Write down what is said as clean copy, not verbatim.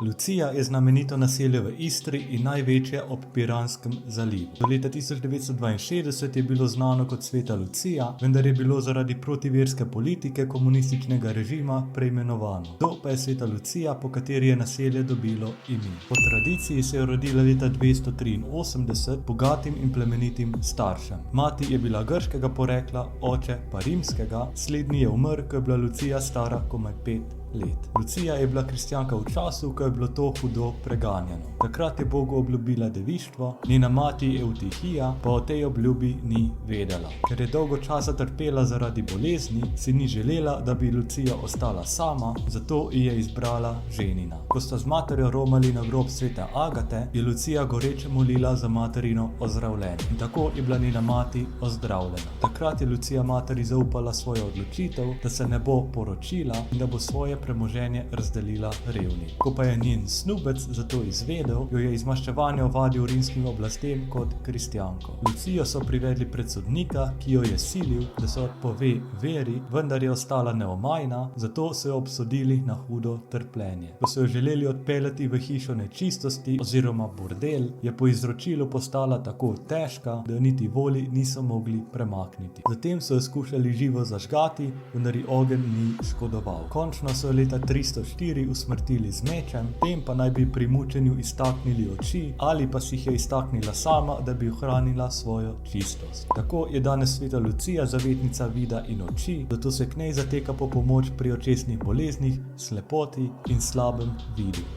Lucija je znamenito naselje v Istri in največje ob Piranskem zalivu. Do leta 1962 je bilo znano kot Sveta Lucija, vendar je bilo zaradi protiverske politike komunističnega režima preimenovano. To pa je Sveta Lucija, po kateri je naselje dobilo ime. Po tradiciji se je rodila leta 283 bogatim in plemenitim staršem. Mati je bila grškega porekla, oče pa rimskega, slednji je umrl, ko je bila Lucija stara komaj 5 let. Lucija je bila kristjanka v času, ko je bilo to hudo preganjeno. Takrat je Bogu obljubila devištvo, njena mati Evtihija pa o tej obljubi ni vedela. Ker je dolgo časa trpela zaradi bolezni, si ni želela, da bi Lucija ostala sama, zato ji je izbrala ženina. Ko sta z materjo romali na grob svete Agate, je Lucija goreče molila za materino ozdravljenje. In tako je bila njena mati ozdravljena. Takrat je Lucija materi zaupala svojo odločitev, da se ne bo poročila in da bo svoje premoženje razdelila revnim. Ko pa je njen snubec zato izvedel, jo je iz maščevanja ovadil rimskim oblastem kot kristjanko. Lucijo so privedli pred sodnika, ki jo je silil, da se odpove veri, vendar je ostala neomajna, zato so jo obsodili na hudo trpljenje. Ko so jo želeli odpeljati v hišo nečistosti oziroma bordel, je po izročilu postala tako težka, da jo niti voli niso mogli premakniti. Zatem so jo skušali živo zažgati, vendar ji ogenj ni škodoval. Končno so leta 304 usmrtili z mečem, tem pa naj bi pri mučenju iztaknili oči ali pa si jih je iztaknila sama, da bi ohranila svojo čistost. Tako je danes Sveta Lucija zavetnica vida in oči, zato se k njej zateka po pomoč pri očesnih boleznih, slepoti in slabem vidu.